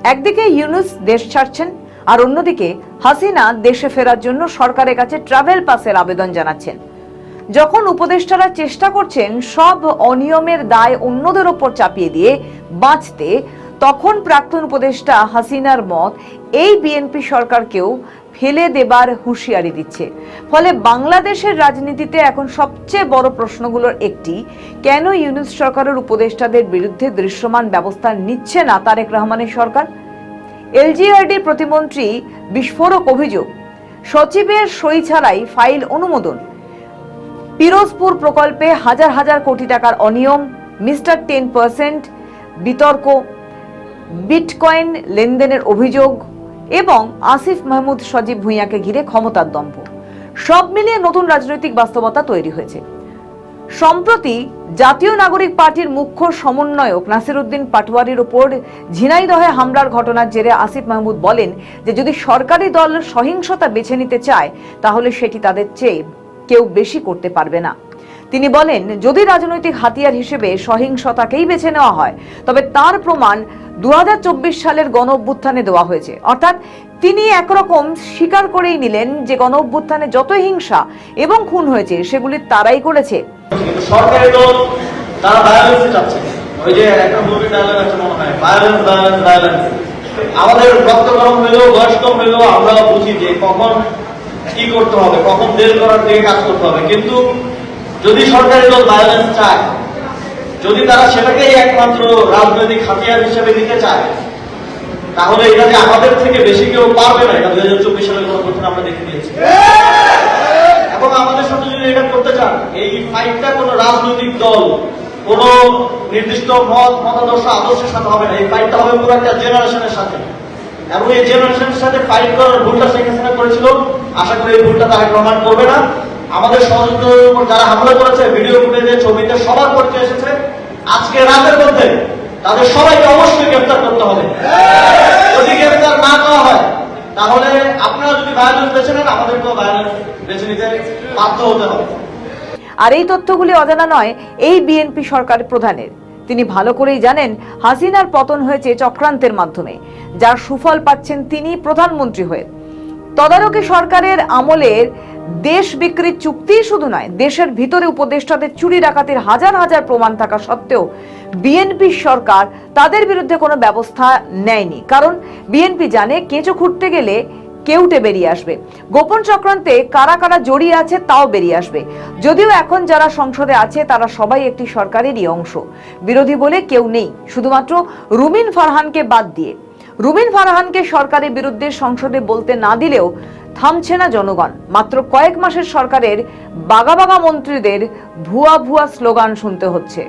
একদিকে ইউনূস দেশ ছাড়ছেন, আর অন্যদিকে হাসিনা দেশে ফেরার জন্য সরকারের কাছে ট্রাভেল পাসের আবেদন জানাচ্ছেন। যখন উপদেষ্টারা চেষ্টা করছেন সব অনিয়মের দায় অন্যদের ওপর চাপিয়ে দিয়ে বাঁচতে, তখন প্রাক্তন উপদেষ্টা হাসিনার মত এই বিএনপি সরকারকেও ফেলে দেবার হুঁশিয়ারি দিচ্ছে। ফলে বাংলাদেশের রাজনীতিতে এখন সবচেয়ে বড় প্রশ্নগুলোর একটি, কেন ইউনূস সরকারের উপদেষ্টাদের বিরুদ্ধে দৃশ্যমান ব্যবস্থা নিচ্ছে না তারেক রহমানের সরকার? এলজিআরডির প্রতিমন্ত্রী বিস্ফোরক অভিযোগ, সচিবের সই ছাড়াই ফাইল অনুমোদন, পিরোজপুর প্রকল্পে হাজার হাজার কোটি টাকার অনিয়ম, মিস্টার 10% বিতর্ক, বিটকয়েন লেনদেনের অভিযোগ এবং আসিফ মাহমুদ সজীব ভুঁইয়াকে ঘিরে ক্ষমতার দম্ভ, সব মিলিয়ে নতুন রাজনৈতিক বাস্তবতা তৈরি হয়েছে। সম্প্রতি জাতীয় নাগরিক পার্টির মুখ্য সমন্বয়ক নাসির উদ্দিন পাটোয়ারির উপর ঝিনাইদহে হামলার ঘটনার জেরে আসিফ মাহমুদ বলেন যে যদি সরকারি দল সহিংসতা বেছে নিতে চায় তাহলে সেটি তাদের চেয়ে কেউ বেশি করতে পারবে না। তিনি বলেন, যদি রাজনৈতিক হাতিয়ার হিসেবে সহিংসতাকেই বেছে নেওয়া হয় তবে তার প্রমাণ 2024 সালের গণঅভ্যুত্থানে দেওয়া হয়েছে। অর্থাৎ তিনি একরকম স্বীকার করেই নিলেন যে গণঅভ্যুত্থানে যত হিংসা এবং খুন হয়েছে সেগুলি তারাই করেছে। সরকারি দল তারা ভায়োলেন্স চাচ্ছে, ওই যে একটা মুভি ডায়লগ আছে মনে হয়, ভায়োলেন্স ভায়োলেন্স ভায়োলেন্স। আমাদের রক্ত গরম হইলেও বয়স কম হইলেও আমরা বুঝি যে কখন কি করতে হবে, কখন দেশ করার দিকে কাজ করতে হবে। কিন্তু যদি সরকারি দল ভায়োলেন্স চায়, যদি তারা সেটাকেই একমাত্র রাজনৈতিক হাতিয়ার হিসেবে নিতে চায়, তাহলে এটা যে আমাদের থেকে বেশি কেউ পারবে না। এটা 2024 সালের গণঅভ্যুত্থানে আমরা দেখে দিয়েছি। এবং আমাদের সাথে যদি এটা করতে চান, এই ফাইটটা কোনো রাজনৈতিক দল, কোন নির্দিষ্ট মতাদর্শ আদর্শের সাথে হবে না। এই ফাইটটা হবে পুরো একটা জেনারেশনের সাথে। এবং এই জেনারেশনের সাথে ফাইট করার ভুলটা শেখ হাসিনা করেছিল, আশা করি এই ভুলটা তারা প্রমাণ করবে না। আমাদের সহযোগীদের উপর যারা হামলা করেছে, ভিডিও ফুটেজে ছবিতে সবার পরিচয় এসেছে। আজকে রাতের মধ্যে তাদের সবাইকে অবশ্যই গ্রেফতার করতে হবে। যদি গ্রেফতার না করা হয় তাহলে আপনারা যদি ভায়োলেন্স বেছে নেন, আমাদেরকেও ভায়োলেন্স বেছে নিতে বাধ্য হতে হবে। আর এই তথ্যগুলি অজানা নয় এই বিএনপি সরকার প্রধানের। তিনি ভালো করেই জানেন হাসিনার পতন হয়েছে চক্রান্তের মাধ্যমে, যার সুফল পাচ্ছেন তিনি প্রধানমন্ত্রী হয়ে। তদারকি সরকারের আমলের দেশ বিক্রির চুক্তি শুধু নয়, দেশের ভিতরে উপদেষ্টাদের চুরি ডাকাতির হাজার হাজার প্রমাণ থাকা সত্ত্বেও বিএনপি সরকার তাদের বিরুদ্ধে কোনো ব্যবস্থা নেয়নি। কারণ বিএনপি জানে কেঁচো খুঁড়তে গেলে কেউটে বেরিয়ে আসবে, গোপন চক্রান্তে কারা কারা জড়িয়ে আছে তাও বেরিয়ে আসবে। যদিও এখন যারা সংসদে আছে তারা সবাই একটি সরকারেরই অংশ, বিরোধী বলে কেউ নেই, শুধুমাত্র রুমিন ফারহানকে বাদ দিয়ে। রুমিন ফারহানকে সরকারের বিরুদ্ধে সংসদে বলতে না দিলেও থামছে না জনগণ। মাত্র কয়েক মাসের সরকারের বাগা বাগা মন্ত্রীদের ভুয়া ভুয়া স্লোগান শুনতে হচ্ছে।